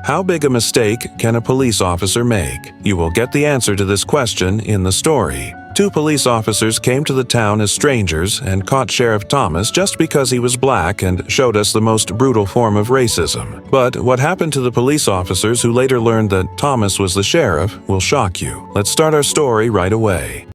How big a mistake can a police officer make? You will get the answer to this question in the story. Two police officers came to the town as strangers and caught Sheriff Thomas just because he was black and showed us the most brutal form of racism. But what happened to the police officers who later learned that Thomas was the sheriff will shock you. Let's start our story right away.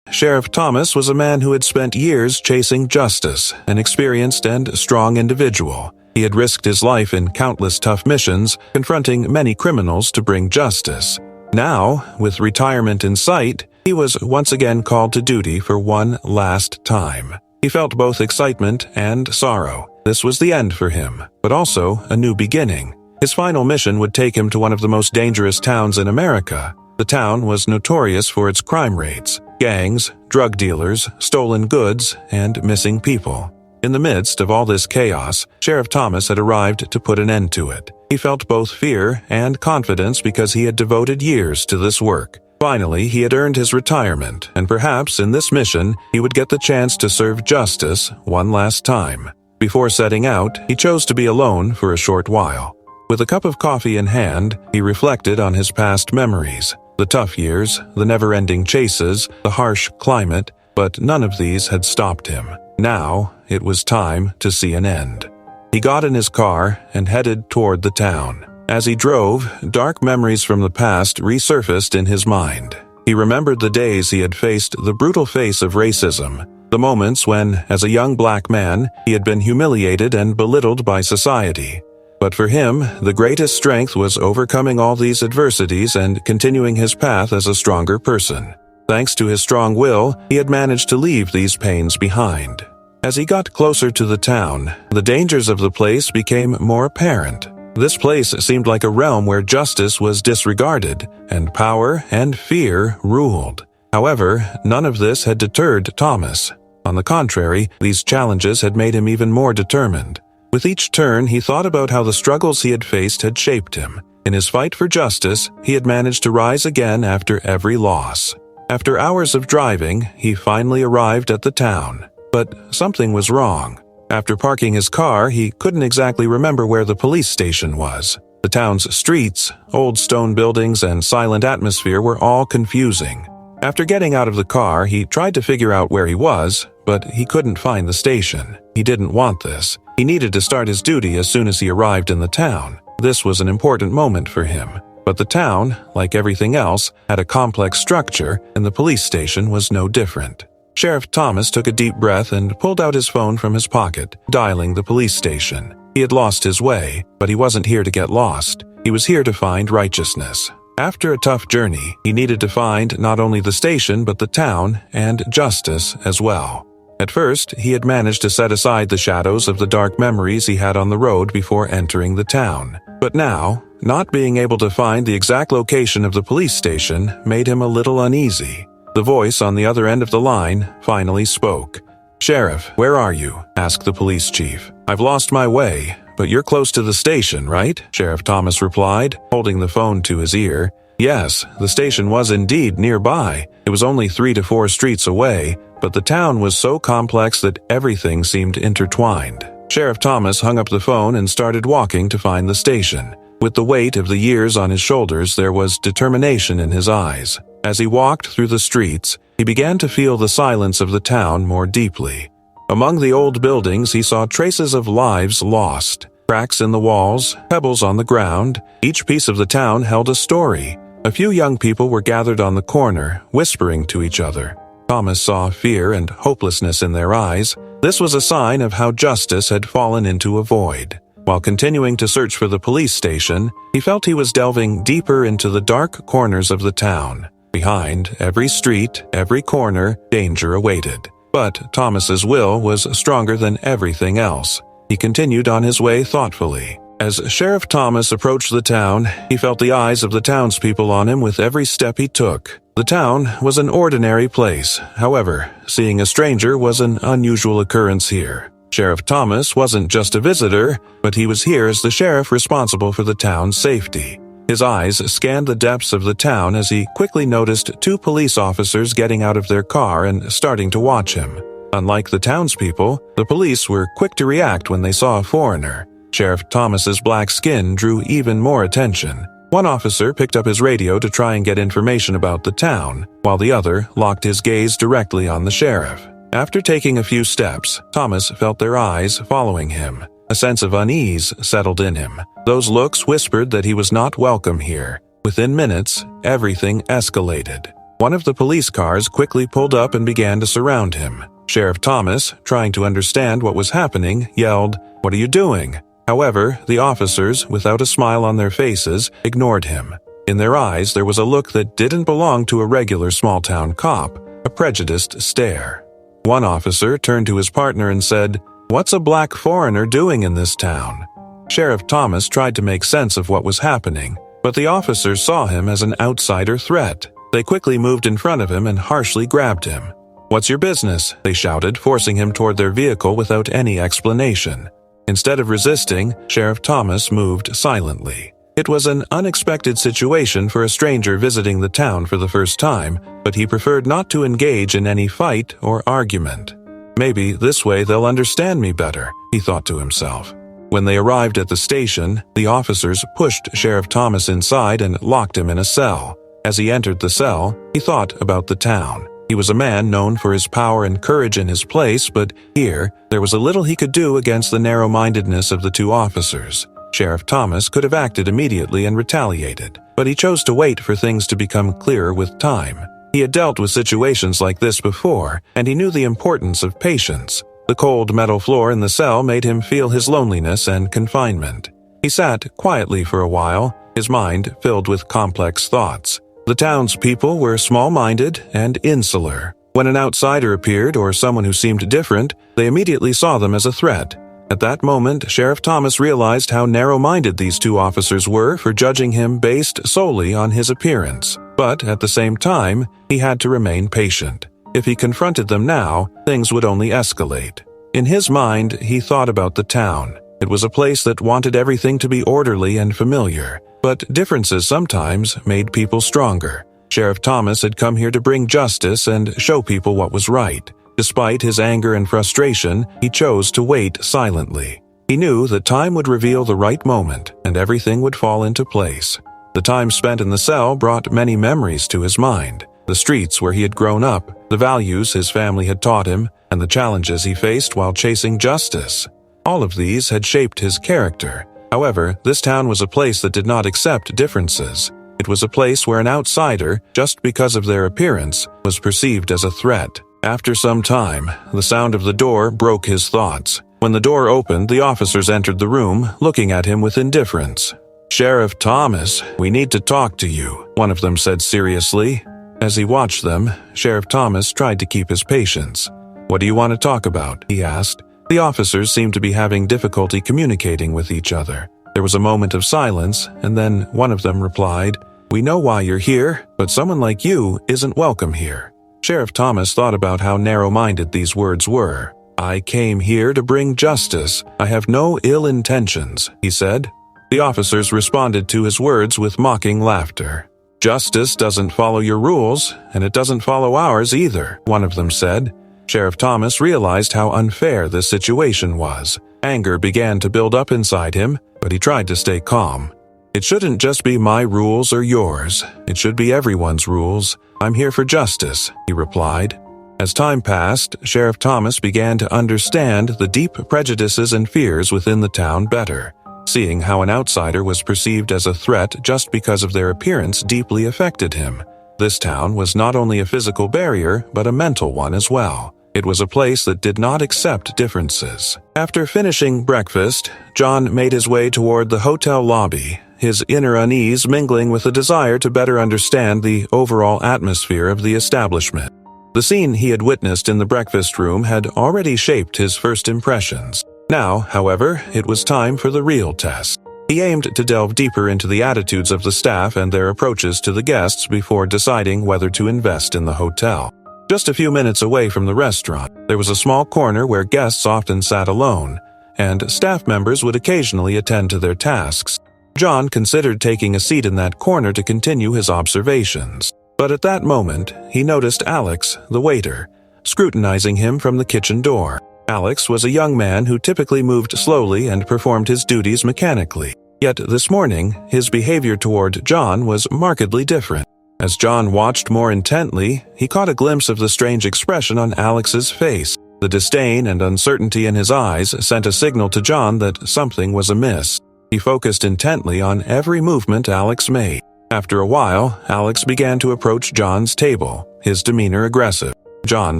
Sheriff Thomas was a man who had spent years chasing justice, an experienced and strong individual. He had risked his life in countless tough missions, confronting many criminals to bring justice. Now, with retirement in sight, he was once again called to duty for one last time. He felt both excitement and sorrow. This was the end for him, but also a new beginning. His final mission would take him to one of the most dangerous towns in America. The town was notorious for its crime rates, gangs, drug dealers, stolen goods, and missing people. In the midst of all this chaos, Sheriff Thomas had arrived to put an end to it. He felt both fear and confidence because he had devoted years to this work. Finally, he had earned his retirement, and perhaps in this mission, he would get the chance to serve justice one last time. Before setting out, he chose to be alone for a short while. With a cup of coffee in hand, he reflected on his past memories. The tough years, the never-ending chases, the harsh climate, but none of these had stopped him. Now, it was time to see an end. He got in his car and headed toward the town. As he drove, dark memories from the past resurfaced in his mind. He remembered the days he had faced the brutal face of racism, the moments when, as a young black man, he had been humiliated and belittled by society. But for him, the greatest strength was overcoming all these adversities and continuing his path as a stronger person. Thanks to his strong will, he had managed to leave these pains behind. As he got closer to the town, the dangers of the place became more apparent. This place seemed like a realm where justice was disregarded, and power and fear ruled. However, none of this had deterred Thomas. On the contrary, these challenges had made him even more determined. With each turn, he thought about how the struggles he had faced had shaped him. In his fight for justice, he had managed to rise again after every loss. After hours of driving, he finally arrived at the town. But something was wrong. After parking his car, he couldn't exactly remember where the police station was. The town's streets, old stone buildings, and silent atmosphere were all confusing. After getting out of the car, he tried to figure out where he was, but he couldn't find the station. He didn't want this. He needed to start his duty as soon as he arrived in the town. This was an important moment for him. But the town, like everything else, had a complex structure, and the police station was no different. Sheriff Thomas took a deep breath and pulled out his phone from his pocket, dialing the police station. He had lost his way, but he wasn't here to get lost. He was here to find righteousness. After a tough journey, he needed to find not only the station but the town and justice as well. At first, he had managed to set aside the shadows of the dark memories he had on the road before entering the town. But now, not being able to find the exact location of the police station made him a little uneasy. The voice on the other end of the line finally spoke. "Sheriff, where are you?" asked the police chief. "I've lost my way, but you're close to the station, right?" Sheriff Thomas replied, holding the phone to his ear. Yes, the station was indeed nearby. It was only 3 to 4 streets away, but the town was so complex that everything seemed intertwined. Sheriff Thomas hung up the phone and started walking to find the station. With the weight of the years on his shoulders, there was determination in his eyes. As he walked through the streets, he began to feel the silence of the town more deeply. Among the old buildings, he saw traces of lives lost. Cracks in the walls, pebbles on the ground. Each piece of the town held a story. A few young people were gathered on the corner, whispering to each other. Thomas saw fear and hopelessness in their eyes. This was a sign of how justice had fallen into a void. While continuing to search for the police station, he felt he was delving deeper into the dark corners of the town. Behind every street, every corner, danger awaited. But Thomas's will was stronger than everything else. He continued on his way thoughtfully. As Sheriff Thomas approached the town, he felt the eyes of the townspeople on him with every step he took. The town was an ordinary place. However, seeing a stranger was an unusual occurrence here. Sheriff Thomas wasn't just a visitor, but he was here as the sheriff responsible for the town's safety. His eyes scanned the depths of the town as he quickly noticed 2 police officers getting out of their car and starting to watch him. Unlike the townspeople, the police were quick to react when they saw a foreigner. Sheriff Thomas's black skin drew even more attention. One officer picked up his radio to try and get information about the town, while the other locked his gaze directly on the sheriff. After taking a few steps, Thomas felt their eyes following him. A sense of unease settled in him. Those looks whispered that he was not welcome here. Within minutes, everything escalated. One of the police cars quickly pulled up and began to surround him. Sheriff Thomas, trying to understand what was happening, yelled, "What are you doing?" However, the officers, without a smile on their faces, ignored him. In their eyes, there was a look that didn't belong to a regular small-town cop, a prejudiced stare. One officer turned to his partner and said, "What's a black foreigner doing in this town?" Sheriff Thomas tried to make sense of what was happening, but the officers saw him as an outsider threat. They quickly moved in front of him and harshly grabbed him. "What's your business?" they shouted, forcing him toward their vehicle without any explanation. Instead of resisting, Sheriff Thomas moved silently. It was an unexpected situation for a stranger visiting the town for the first time, but he preferred not to engage in any fight or argument. "Maybe this way they'll understand me better," he thought to himself. When they arrived at the station, the officers pushed Sheriff Thomas inside and locked him in a cell. As he entered the cell, he thought about the town. He was a man known for his power and courage in his place, but here, there was a little he could do against the narrow-mindedness of the two officers. Sheriff Thomas could have acted immediately and retaliated, but he chose to wait for things to become clearer with time. He had dealt with situations like this before, and he knew the importance of patience. The cold metal floor in the cell made him feel his loneliness and confinement. He sat quietly for a while, his mind filled with complex thoughts. The townspeople were small-minded and insular. When an outsider appeared or someone who seemed different, they immediately saw them as a threat. At that moment, Sheriff Thomas realized how narrow-minded these two officers were for judging him based solely on his appearance. But at the same time, he had to remain patient. If he confronted them now, things would only escalate. In his mind, he thought about the town. It was a place that wanted everything to be orderly and familiar. But differences sometimes made people stronger. Sheriff Thomas had come here to bring justice and show people what was right. Despite his anger and frustration, he chose to wait silently. He knew that time would reveal the right moment, and everything would fall into place. The time spent in the cell brought many memories to his mind. The streets where he had grown up, the values his family had taught him, and the challenges he faced while chasing justice. All of these had shaped his character. However, this town was a place that did not accept differences. It was a place where an outsider, just because of their appearance, was perceived as a threat. After some time, the sound of the door broke his thoughts. When the door opened, the officers entered the room, looking at him with indifference. "Sheriff Thomas, we need to talk to you," one of them said seriously. As he watched them, Sheriff Thomas tried to keep his patience. "What do you want to talk about?" he asked. The officers seemed to be having difficulty communicating with each other. There was a moment of silence, and then one of them replied, "We know why you're here, but someone like you isn't welcome here." Sheriff Thomas thought about how narrow-minded these words were. "I came here to bring justice. I have no ill intentions," he said. The officers responded to his words with mocking laughter. "Justice doesn't follow your rules, and it doesn't follow ours either," one of them said. Sheriff Thomas realized how unfair this situation was. Anger began to build up inside him, but he tried to stay calm. "It shouldn't just be my rules or yours. It should be everyone's rules. I'm here for justice," he replied. As time passed, Sheriff Thomas began to understand the deep prejudices and fears within the town better. Seeing how an outsider was perceived as a threat just because of their appearance deeply affected him. This town was not only a physical barrier, but a mental one as well. It was a place that did not accept differences. After finishing breakfast, John made his way toward the hotel lobby, his inner unease mingling with a desire to better understand the overall atmosphere of the establishment. The scene he had witnessed in the breakfast room had already shaped his first impressions. Now, however, it was time for the real test. He aimed to delve deeper into the attitudes of the staff and their approaches to the guests before deciding whether to invest in the hotel. Just a few minutes away from the restaurant, there was a small corner where guests often sat alone, and staff members would occasionally attend to their tasks. John considered taking a seat in that corner to continue his observations. But at that moment, he noticed Alex, the waiter, scrutinizing him from the kitchen door. Alex was a young man who typically moved slowly and performed his duties mechanically. Yet this morning, his behavior toward John was markedly different. As John watched more intently, he caught a glimpse of the strange expression on Alex's face. The disdain and uncertainty in his eyes sent a signal to John that something was amiss. He focused intently on every movement Alex made. After a while, Alex began to approach John's table, his demeanor aggressive. John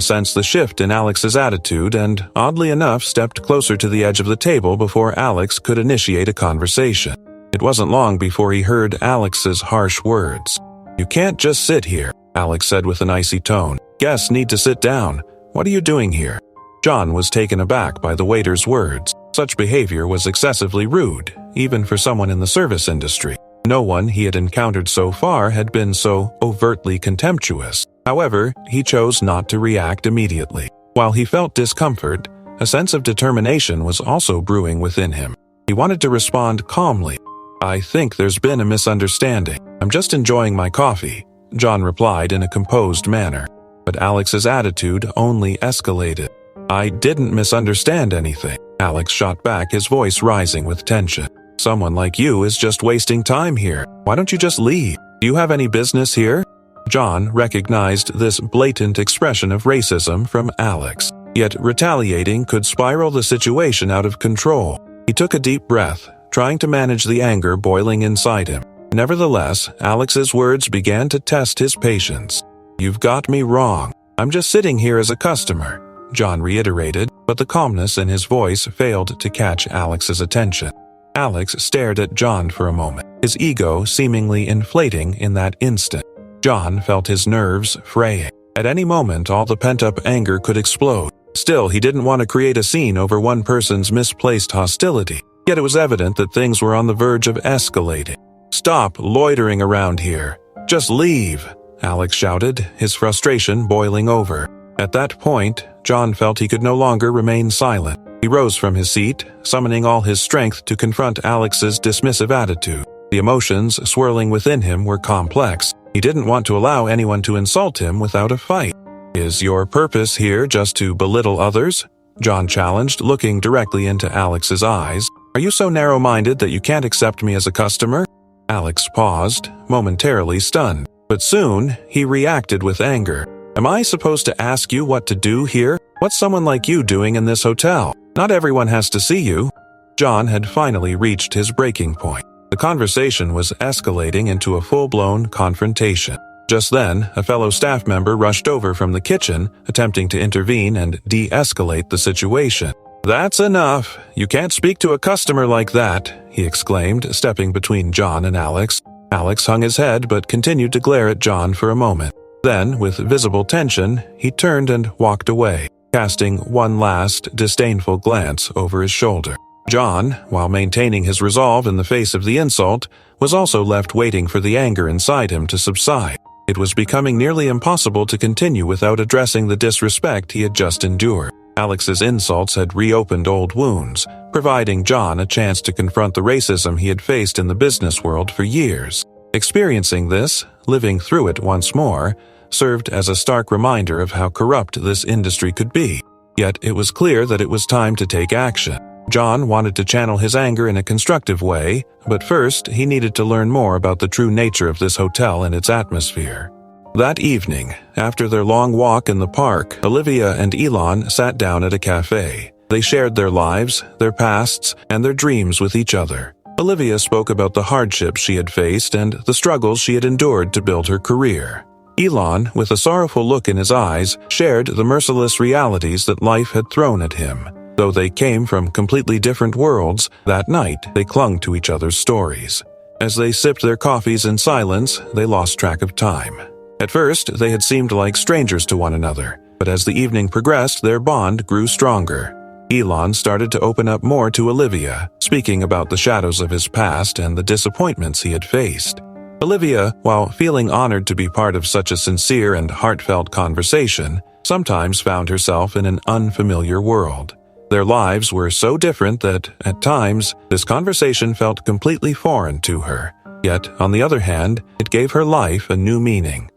sensed the shift in Alex's attitude and, oddly enough, stepped closer to the edge of the table before Alex could initiate a conversation. It wasn't long before he heard Alex's harsh words. "You can't just sit here," Alex said with an icy tone. "Guests need to sit down. What are you doing here?" John was taken aback by the waiter's words. Such behavior was excessively rude, even for someone in the service industry. No one he had encountered so far had been so overtly contemptuous. However, he chose not to react immediately. While he felt discomfort, a sense of determination was also brewing within him. He wanted to respond calmly. "I think there's been a misunderstanding. I'm just enjoying my coffee," John replied in a composed manner. But Alex's attitude only escalated. "I didn't misunderstand anything," Alex shot back, his voice rising with tension. "Someone like you is just wasting time here. Why don't you just leave? Do you have any business here?" John recognized this blatant expression of racism from Alex. Yet retaliating could spiral the situation out of control. He took a deep breath, trying to manage the anger boiling inside him. Nevertheless, Alex's words began to test his patience. "You've got me wrong. I'm just sitting here as a customer," John reiterated, but the calmness in his voice failed to catch Alex's attention. Alex stared at John for a moment, his ego seemingly inflating in that instant. John felt his nerves fraying. At any moment, all the pent-up anger could explode. Still, he didn't want to create a scene over one person's misplaced hostility. Yet it was evident that things were on the verge of escalating. "Stop loitering around here. Just leave," Alex shouted, his frustration boiling over. At that point, John felt he could no longer remain silent. He rose from his seat, summoning all his strength to confront Alex's dismissive attitude. The emotions swirling within him were complex. He didn't want to allow anyone to insult him without a fight. "Is your purpose here just to belittle others?" John challenged, looking directly into Alex's eyes. "Are you so narrow-minded that you can't accept me as a customer?" Alex paused, momentarily stunned. But soon, he reacted with anger. "Am I supposed to ask you what to do here? What's someone like you doing in this hotel? Not everyone has to see you." John had finally reached his breaking point. The conversation was escalating into a full-blown confrontation. Just then, a fellow staff member rushed over from the kitchen, attempting to intervene and de-escalate the situation. "That's enough. You can't speak to a customer like that," he exclaimed, stepping between John and Alex. Alex hung his head but continued to glare at John for a moment. Then, with visible tension, he turned and walked away, casting one last, disdainful glance over his shoulder. John, while maintaining his resolve in the face of the insult, was also left waiting for the anger inside him to subside. It was becoming nearly impossible to continue without addressing the disrespect he had just endured. Alex's insults had reopened old wounds, providing John a chance to confront the racism he had faced in the business world for years. Experiencing this, living through it once more, served as a stark reminder of how corrupt this industry could be. Yet it was clear that it was time to take action. John wanted to channel his anger in a constructive way, but first he needed to learn more about the true nature of this hotel and its atmosphere. That evening, after their long walk in the park, Olivia and Elon sat down at a cafe. They shared their lives, their pasts, and their dreams with each other. Olivia spoke about the hardships she had faced and the struggles she had endured to build her career. Elon, with a sorrowful look in his eyes, shared the merciless realities that life had thrown at him. Though they came from completely different worlds, that night they clung to each other's stories. As they sipped their coffees in silence, they lost track of time. At first, they had seemed like strangers to one another, but as the evening progressed, their bond grew stronger. Elon started to open up more to Olivia, speaking about the shadows of his past and the disappointments he had faced. Olivia, while feeling honored to be part of such a sincere and heartfelt conversation, sometimes found herself in an unfamiliar world. Their lives were so different that, at times, this conversation felt completely foreign to her. Yet, on the other hand, it gave her life a new meaning.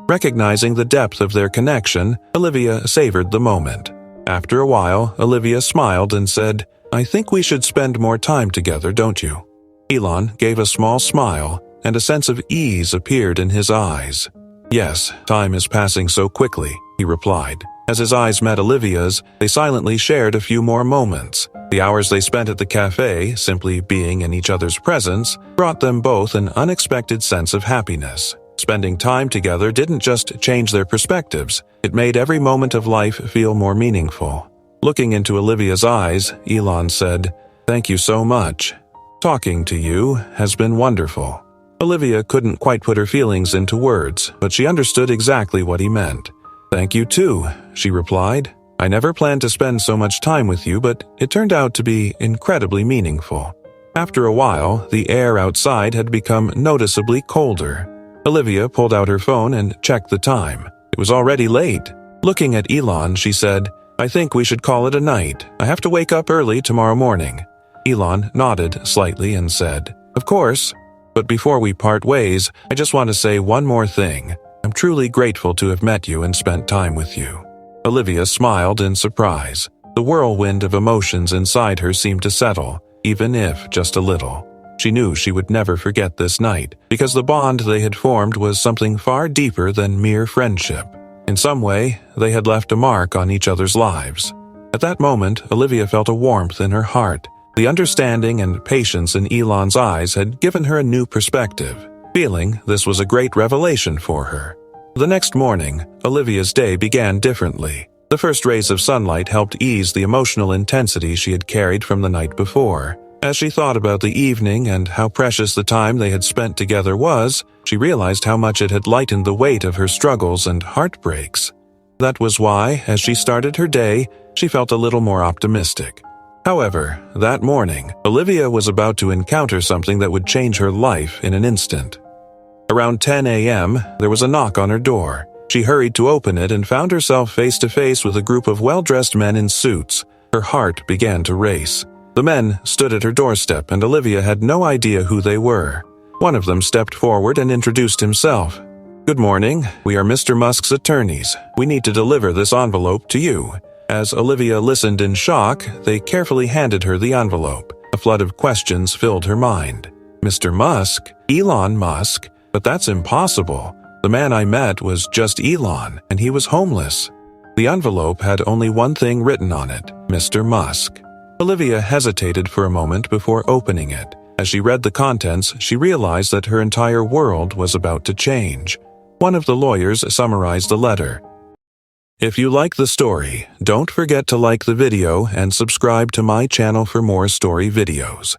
Recognizing the depth of their connection, Olivia savored the moment. After a while, Olivia smiled and said, "I think we should spend more time together, don't you?" Elon gave a small smile, and a sense of ease appeared in his eyes. "Yes, time is passing so quickly," he replied. As his eyes met Olivia's, they silently shared a few more moments. The hours they spent at the cafe, simply being in each other's presence, brought them both an unexpected sense of happiness. Spending time together didn't just change their perspectives, it made every moment of life feel more meaningful. Looking into Olivia's eyes, Elon said, "Thank you so much. Talking to you has been wonderful." Olivia couldn't quite put her feelings into words, but she understood exactly what he meant. "Thank you too," she replied. "I never planned to spend so much time with you, but it turned out to be incredibly meaningful." After a while, the air outside had become noticeably colder. Olivia pulled out her phone and checked the time. It was already late. Looking at Elon, she said, "I think we should call it a night. I have to wake up early tomorrow morning." Elon nodded slightly and said, "Of course. But before we part ways, I just want to say one more thing. I'm truly grateful to have met you and spent time with you." Olivia smiled in surprise. The whirlwind of emotions inside her seemed to settle, even if just a little. She knew she would never forget this night, because the bond they had formed was something far deeper than mere friendship. In some way, they had left a mark on each other's lives. At that moment, Olivia felt a warmth in her heart. The understanding and patience in Elon's eyes had given her a new perspective, feeling this was a great revelation for her. The next morning, Olivia's day began differently. The first rays of sunlight helped ease the emotional intensity she had carried from the night before. As she thought about the evening and how precious the time they had spent together was, she realized how much it had lightened the weight of her struggles and heartbreaks. That was why, as she started her day, she felt a little more optimistic. However, that morning, Olivia was about to encounter something that would change her life in an instant. Around 10 a.m., there was a knock on her door. She hurried to open it and found herself face to face with a group of well-dressed men in suits. Her heart began to race. The men stood at her doorstep, and Olivia had no idea who they were. One of them stepped forward and introduced himself. "Good morning. We are Mr. Musk's attorneys. We need to deliver this envelope to you." As Olivia listened in shock, they carefully handed her the envelope. A flood of questions filled her mind. "Mr. Musk? Elon Musk? But that's impossible. The man I met was just Elon, and he was homeless." The envelope had only one thing written on it, Mr. Musk. Olivia hesitated for a moment before opening it. As she read the contents, she realized that her entire world was about to change. One of the lawyers summarized the letter. "If you like the story, don't forget to like the video and subscribe to my channel for more story videos.